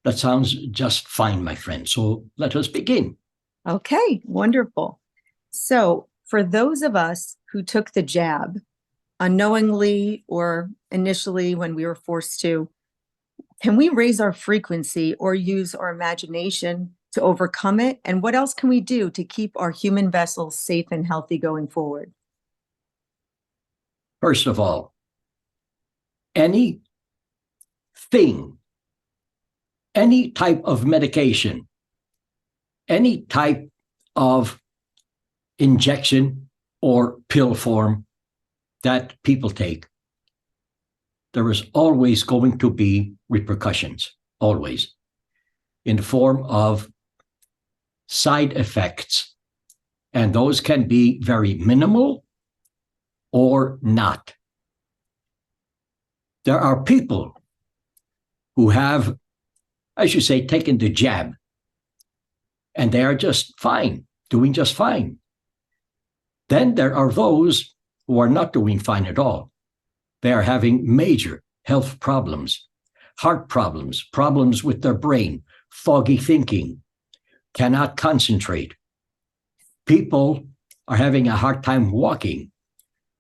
That sounds just fine, my friend. So let us begin. Okay, wonderful. So, for those of us who took the jab unknowingly or initially when we were forced to, can we raise our frequency or use our imagination to overcome it? And what else can we do to keep our human vessels safe and healthy going forward? First of all, any thing, any type of medication, any type of injection or pill form that people take, there is always going to be repercussions, always, in the form of side effects. And those can be very minimal or not. There are people who have, I should say, taken the jab, and they are just fine, doing just fine. Then there are those who are not doing fine at all. They are having major health problems, heart problems, problems with their brain, foggy thinking, cannot concentrate. People are having a hard time walking.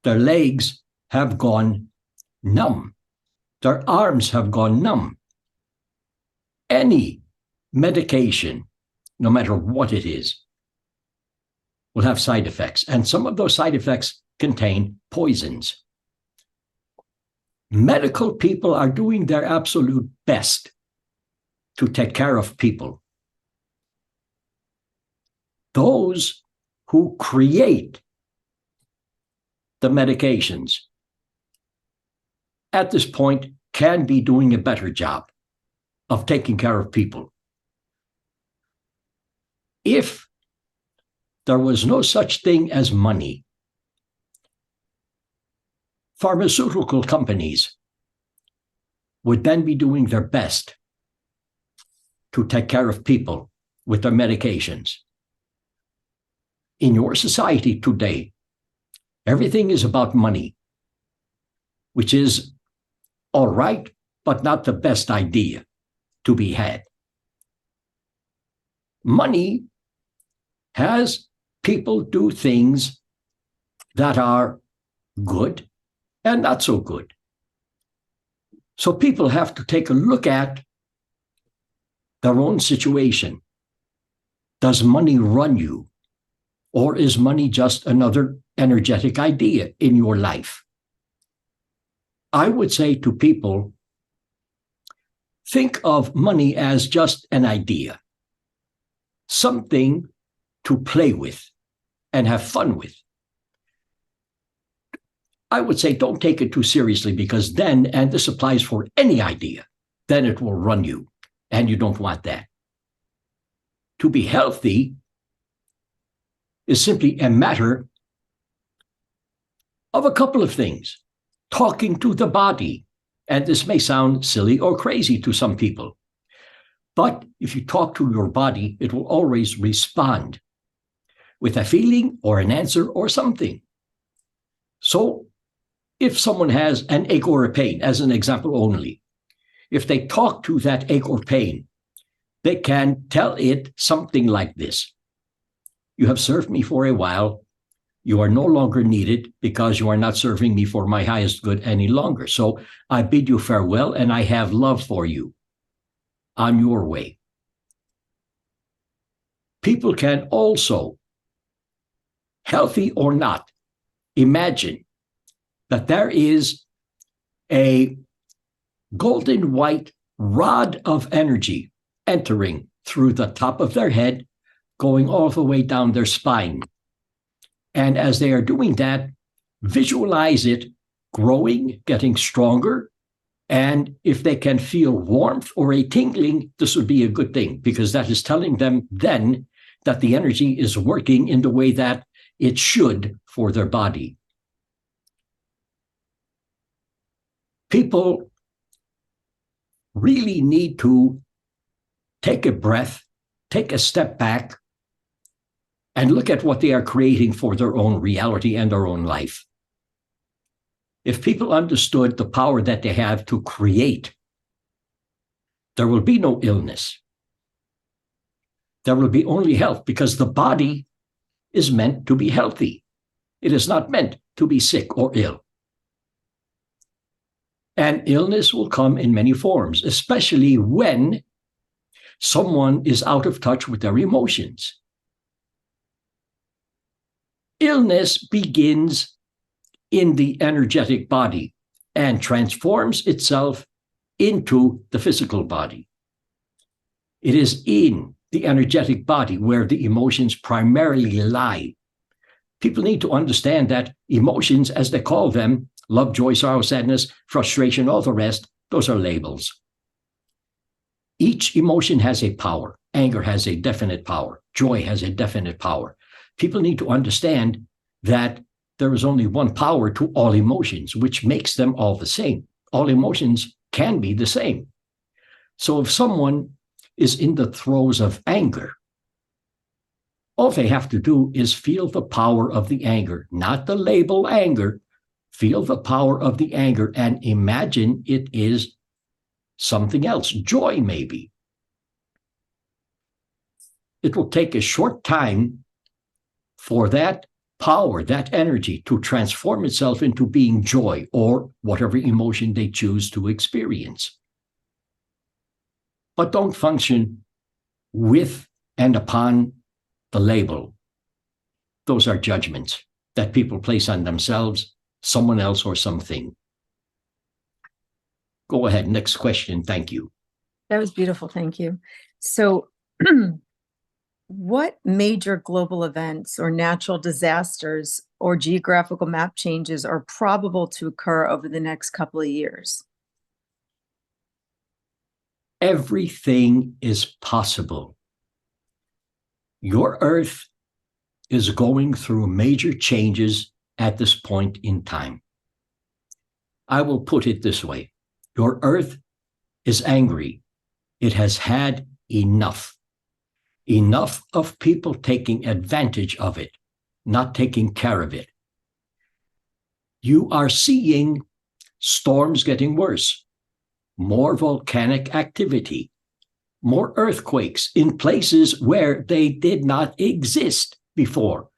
Their legs have gone numb. Their arms have gone numb. Any medication, no matter what it is, will have side effects. And some of those side effects contain poisons. Medical people are doing their absolute best to take care of people. Those who create the medications at this point can be doing a better job of taking care of people. If there was no such thing as money, pharmaceutical companies would then be doing their best to take care of people with their medications. In your society today, everything is about money, which is all right, but not the best idea to be had. Money has people do things that are good and not so good. So people have to take a look at their own situation. Does money run you? Or is money just another energetic idea in your life? I would say to people, think of money as just an idea, something to play with and have fun with. I would say don't take it too seriously, because then, and this applies for any idea, then it will run you, and you don't want that. To be healthy is simply a matter of a couple of things. Talking to the body, and this may sound silly or crazy to some people, but if you talk to your body, it will always respond with a feeling or an answer or something. So if someone has an ache or a pain, as an example only, if they talk to that ache or pain, they can tell it something like this: you have served me for a while. You are no longer needed because you are not serving me for my highest good any longer. So I bid you farewell, and I have love for you. On your way. People can also, healthy or not, imagine that there is a golden white rod of energy entering through the top of their head, going all the way down their spine. And as they are doing that, visualize it growing, getting stronger. And if they can feel warmth or a tingling, this would be a good thing, because that is telling them then that the energy is working in the way that it should for their body. People really need to take a breath, take a step back, and look at what they are creating for their own reality and their own life. If people understood the power that they have to create there will be no illness. There will be only health, because the body is meant to be healthy. It is not meant to be sick or ill. And illness will come in many forms, especially when someone is out of touch with their emotions. Illness begins in the energetic body and transforms itself into the physical body. It is in the energetic body where the emotions primarily lie. People need to understand that emotions, as they call them, love, joy, sorrow, sadness, frustration, all the rest, those are labels. Each emotion has a power. Anger has a definite power. Joy has a definite power. People need to understand that there is only one power to all emotions, which makes them all the same. All emotions can be the same. So if someone is in the throes of anger, all they have to do is feel the power of the anger, not the label anger. Feel the power of the anger and imagine it is something else, joy maybe. It will take a short time for that power, that energy, to transform itself into being joy or whatever emotion they choose to experience. But don't function with and upon the label. Those are judgments that people place on themselves, someone else, or something. Go ahead. Next question. Thank you. That was beautiful. Thank you. So, what major global events or natural disasters or geographical map changes are probable to occur over the next couple of years? Everything is possible. Your Earth is going through major changes at this point in time. I will put it this way. Your Earth is angry. It has had enough. Enough of people taking advantage of it, not taking care of it. You are seeing storms getting worse, more volcanic activity, more earthquakes in places where they did not exist before.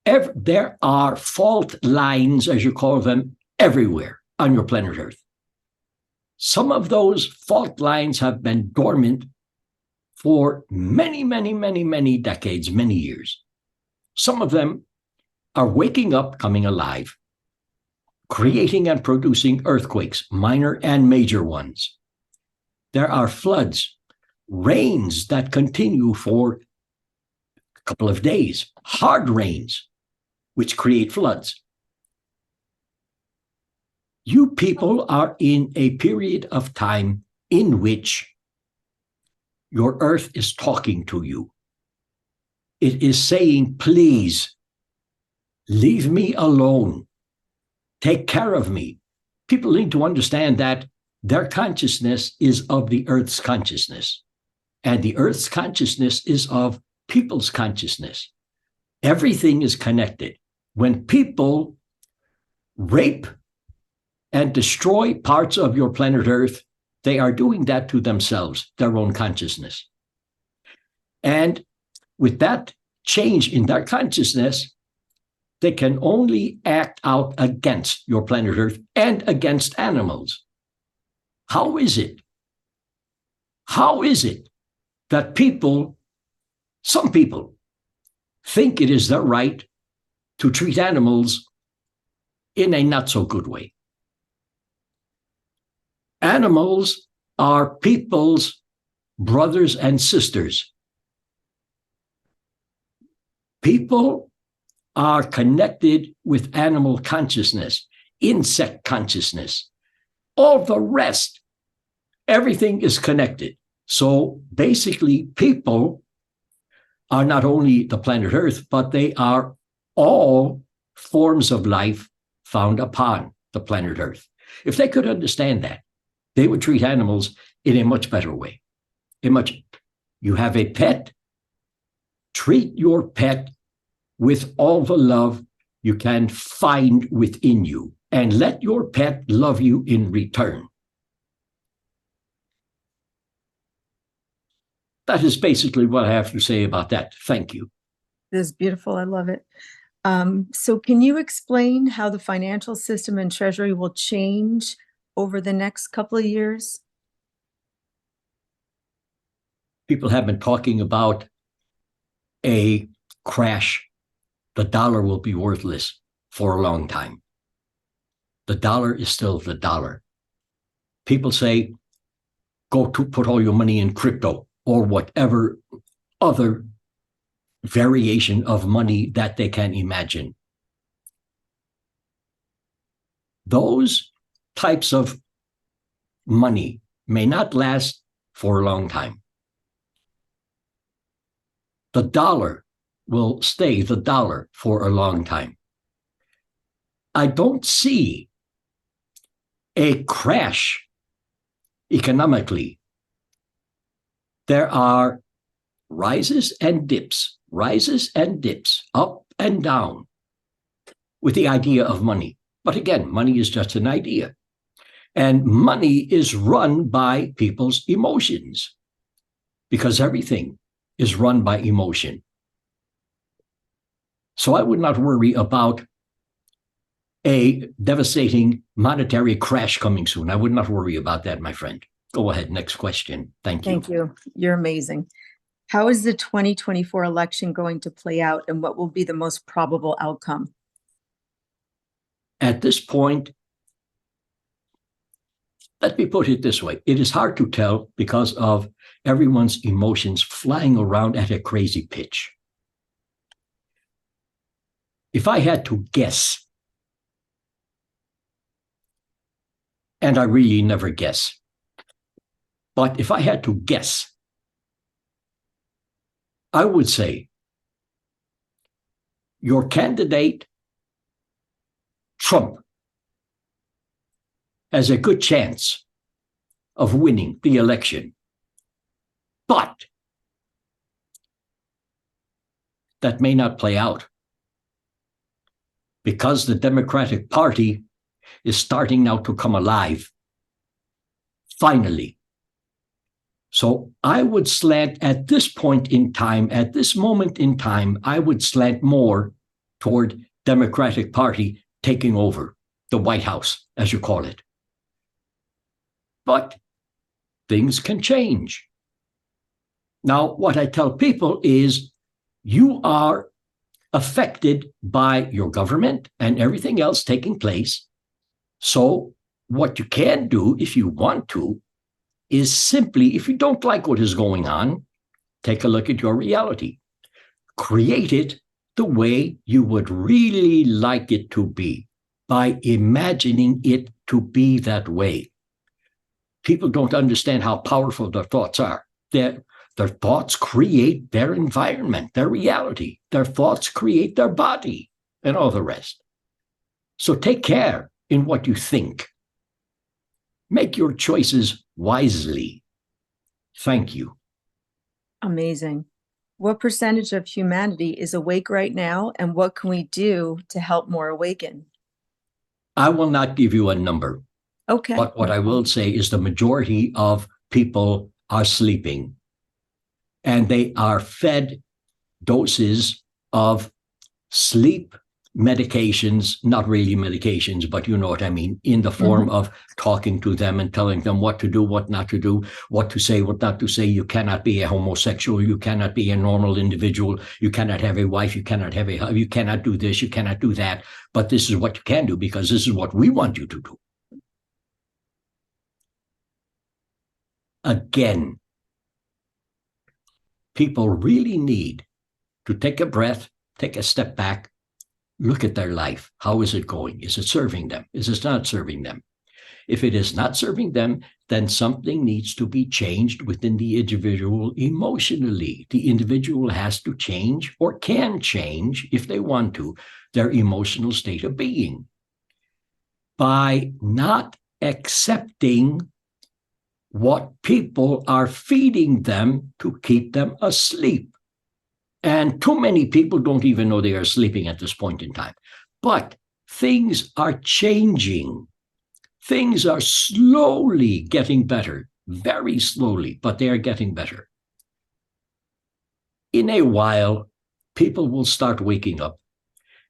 There are fault lines, as you call them, everywhere on your planet Earth. Some of those fault lines have been dormant for many decades, many years. Some of them are waking up, coming alive, creating and producing earthquakes, minor and major ones. There are floods, rains that continue for a couple of days, hard rains, which create floods. You people are in a period of time in which your Earth is talking to you. It is saying, please, leave me alone. Take care of me. People need to understand that their consciousness is of the Earth's consciousness, and the Earth's consciousness is of people's consciousness. Everything is connected. When people rape and destroy parts of your planet Earth, they are doing that to themselves, their own consciousness. And with that change in their consciousness, they can only act out against your planet Earth and against animals. How is it? How is it that some people, think it is their right to treat animals in a not so good way? Animals are people's brothers and sisters. People are connected with animal consciousness, insect consciousness, all the rest. Everything is connected. So basically, people are not only the planet Earth, but they are all forms of life found upon the planet Earth. If they could understand that, they would treat animals in a much better way. You have a pet, treat your pet with all the love you can find within you, and let your pet love you in return. That is basically what I have to say about that. Thank you. This is beautiful. I love it. So can you explain how the financial system and treasury will change over the next couple of years? People have been talking about a crash. The dollar will be worthless for a long time. The dollar is still the dollar. People say, go to put all your money in crypto or whatever other variation of money that they can imagine. Those types of money may not last for a long time. The dollar will stay the dollar for a long time. I don't see a crash economically. There are rises and dips, up and down with the idea of money. But again, money is just an idea. And money is run by people's emotions because everything is run by emotion. So I would not worry about a devastating monetary crash coming soon. I would not worry about that, my friend. Go ahead. Next question. Thank you. Thank you. You're amazing. How is the 2024 election going to play out, and what will be the most probable outcome? At this point, let me put it this way. It is hard to tell because of everyone's emotions flying around at a crazy pitch. If I had to guess, and I really never guess, but if I had to guess, I would say your candidate, Trump, has a good chance of winning the election. But that may not play out because the Democratic Party is starting now to come alive, finally. So I would slant at this point in time, at this moment in time, I would slant more toward Democratic Party taking over the White House, as you call it. But things can change. Now, what I tell people is you are affected by your government and everything else taking place. So what you can do if you want to is simply, if you don't like what is going on, take a look at your reality. Create it the way you would really like it to be by imagining it to be that way. People don't understand how powerful their thoughts are. Their thoughts create their environment, their reality. Their thoughts create their body and all the rest. So take care in what you think. Make your choices wisely. Thank you. Amazing. What percentage of humanity is awake right now, and what can we do to help more awaken? I will not give you a number. Okay. But what I will say is the majority of people are sleeping, and they are fed doses of sleep medications, not really medications, but you know what I mean, in the form of talking to them and telling them what to do, what not to do, what to say, what not to say. You cannot be a homosexual. You cannot be a normal individual. You cannot have a wife. You cannot have a, you cannot do this. You cannot do that. But this is what you can do because this is what we want you to do. Again, people really need to take a breath, take a step back, look at their life. How is it going? Is it serving them? Is it not serving them? If it is not serving them, then something needs to be changed within the individual emotionally. The individual has to change or can change, if they want to, their emotional state of being by not accepting what people are feeding them to keep them asleep. And too many people don't even know they are sleeping at this point in time. But things are changing. Things are slowly getting better, very slowly, but they are getting better. in a while, people will start waking up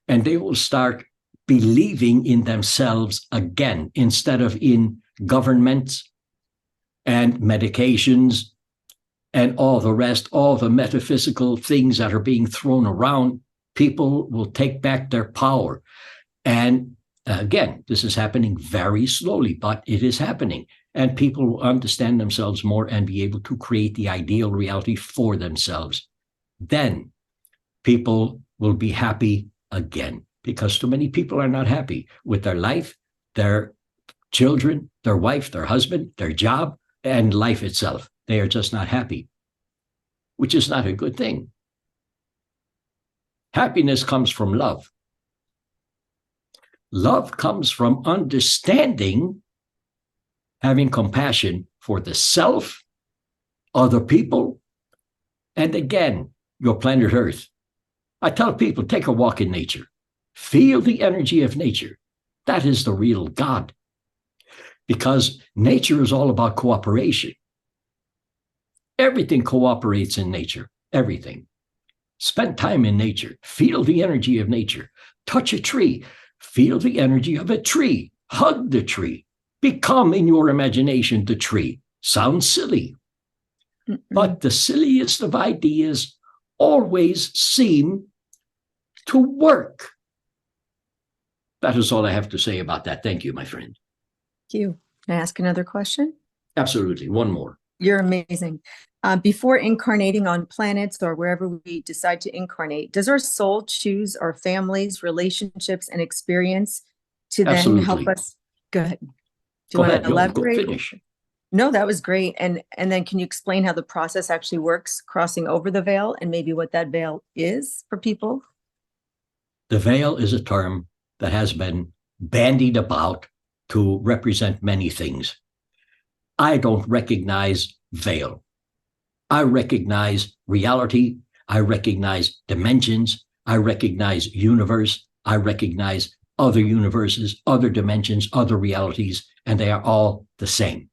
and they will start believing in themselves again instead of in governments and medications and all the rest, all the metaphysical things that are being thrown around. People will take back their power. And again, this is happening very slowly, but it is happening. And people will understand themselves more and be able to create the ideal reality for themselves. Then people will be happy again, because too many people are not happy with their life, their children, their wife, their husband, their job, and life itself. They are just not happy, which is not a good thing. Happiness comes from love. Love comes from understanding, having compassion for the self, other people, and again, your planet Earth. I tell people, take a walk in nature. Feel the energy of nature. That is the real God. Because nature is all about cooperation. Everything cooperates in nature. Everything. Spend time in nature. Feel the energy of nature. Touch a tree. Feel the energy of a tree. Hug the tree. Become, in your imagination, the tree. Sounds silly. But the silliest of ideas always seem to work. That is all I have to say about that. Thank you, my friend. Thank you. Can I ask another question? Absolutely. One more. You're amazing. Before incarnating on planets or wherever we decide to incarnate, does our soul choose our families, relationships, and experience to then Absolutely. help us? Go ahead. Do you Go want ahead. to elaborate? Go finish. No, that was great. And then can you explain how the process actually works, crossing over the veil, and maybe what that veil is for people? The veil is a term that has been bandied about to represent many things. I don't recognize veil. I recognize reality. I recognize dimensions. I recognize universe. I recognize other universes, other dimensions, other realities, and they are all the same.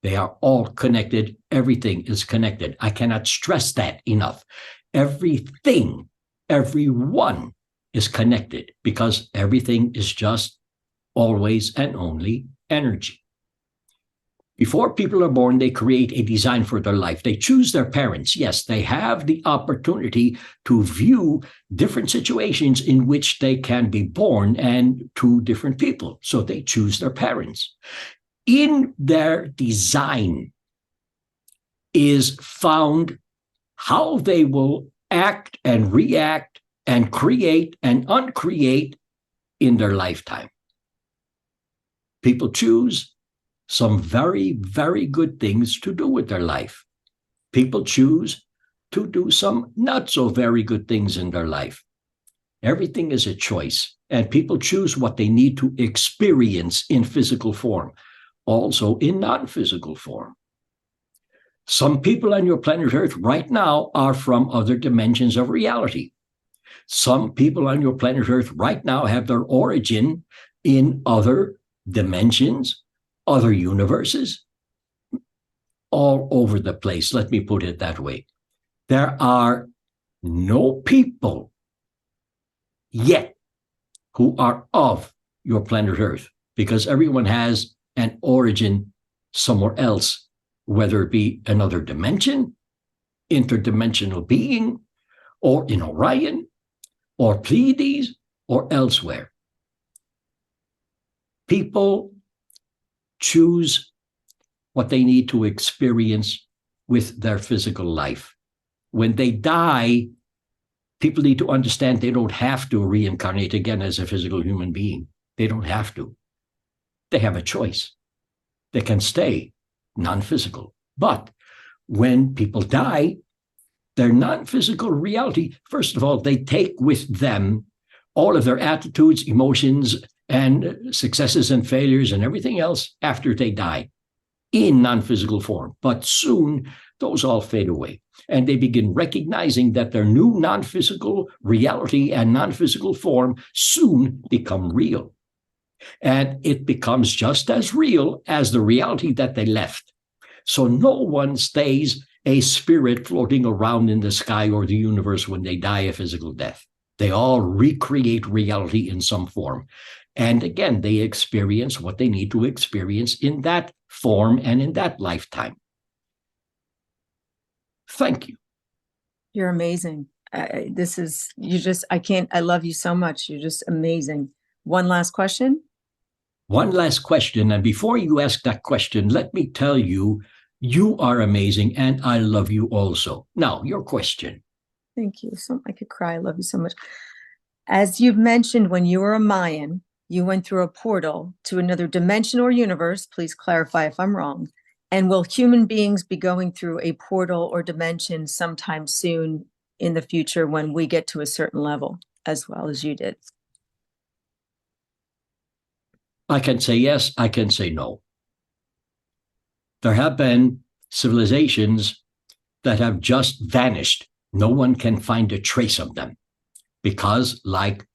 They are all connected. Everything is connected. I cannot stress that enough. Everything, everyone is connected because everything is just always and only energy. Before people are born, they create a design for their life. They choose their parents. Yes, they have the opportunity to view different situations in which they can be born and to different people. So they choose their parents. In their design is found how they will act and react and create and uncreate in their lifetime. People choose some very, very good things to do with their life. People choose to do some not so very good things in their life. Everything is a choice, and people choose what they need to experience in physical form, also in non-physical form. Some people on your planet Earth right now are from other dimensions of reality. Some people on your planet Earth right now have their origin in other dimensions, other universes, all over the place. Let me put it that way. There are no people yet who are of your planet Earth, because everyone has an origin somewhere else, whether it be another dimension, interdimensional being, or in Orion, or Pleiades, or elsewhere. People choose what they need to experience with their physical life. When they die, people need to understand they don't have to reincarnate again as a physical human being. They don't have to. They have a choice. They can stay non-physical. But when people die, their non-physical reality, first of all, they take with them all of their attitudes, emotions, and successes and failures and everything else after they die in non-physical form. But soon, those all fade away. And they begin recognizing that their new non-physical reality and non-physical form soon become real. And it becomes just as real as the reality that they left. So no one stays a spirit floating around in the sky or the universe when they die a physical death. They all recreate reality in some form. And again, they experience what they need to experience in that form and in that lifetime. Thank you. You're amazing. I love you so much. You're just amazing. One last question. One last question. And before you ask that question, let me tell you, you are amazing and I love you also. Now, your question. Thank you. I could cry. I love you so much. As you've mentioned, when you were a Mayan, you went through a portal to another dimension or universe. Please clarify if I'm wrong. And will human beings be going through a portal or dimension sometime soon in the future when we get to a certain level, as well as you did? I can say yes, I can say no. There have been civilizations that have just vanished. No one can find a trace of them because, like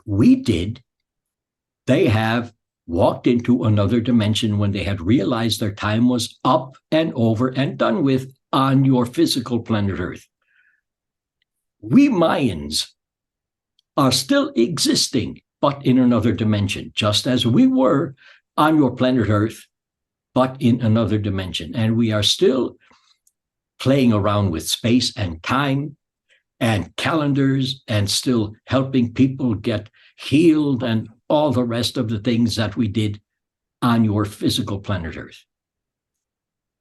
we did, they have walked into another dimension when they had realized their time was up and over and done with on your physical planet Earth. We Mayans are still existing, but in another dimension, just as we were on your planet Earth, but in another dimension. And we are still playing around with space and time and calendars and still helping people get healed and all the rest of the things that we did on your physical planet Earth.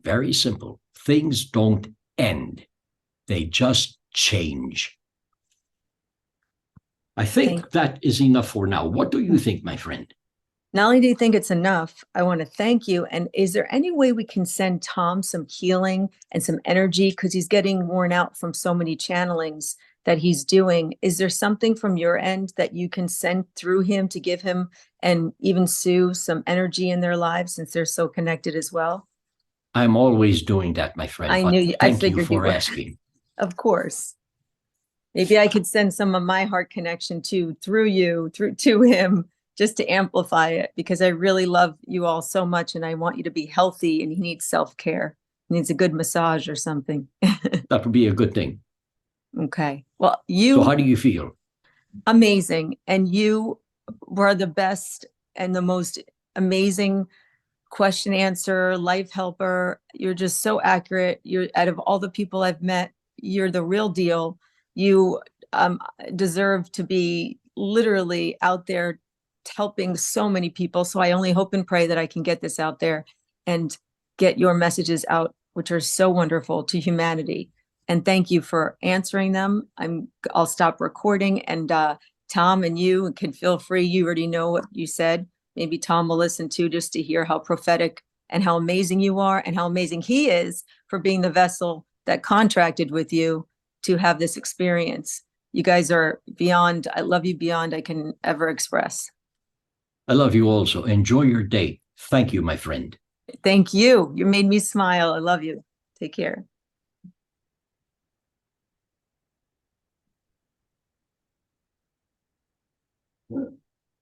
Very simple. Things don't end. They just change. I think that is enough for now. What do you think, my friend? Not only do you think it's enough, I want to thank you. And is there any way we can send Tom some healing and some energy? Because he's getting worn out from so many channelings that he's doing. Is there something from your end that you can send through him to give him and even Sue some energy in their lives since they're so connected as well? I'm always doing that, my friend. I knew you. I Thank you figured for asking. Of course. Maybe I could send some of my heart connection to him, just to amplify it, because I really love you all so much and I want you to be healthy, and he needs self-care. He needs a good massage or something. That would be a good thing. Okay. Well, So how do you feel? Amazing. And you were the best and the most amazing question answer, life helper. You're just so accurate. You're, out of all the people I've met, you're the real deal. You deserve to be literally out there helping so many people. So I only hope and pray that I can get this out there and get your messages out, which are so wonderful to humanity. And thank you for answering them. I'll stop recording, and Tom and you can feel free. You already know what you said. Maybe Tom will listen too, just to hear how prophetic and how amazing you are and how amazing he is for being the vessel that contracted with you to have this experience. You guys are beyond, I love you beyond I can ever express. I love you also. Enjoy your day. Thank you, my friend. Thank you. You made me smile. I love you. Take care.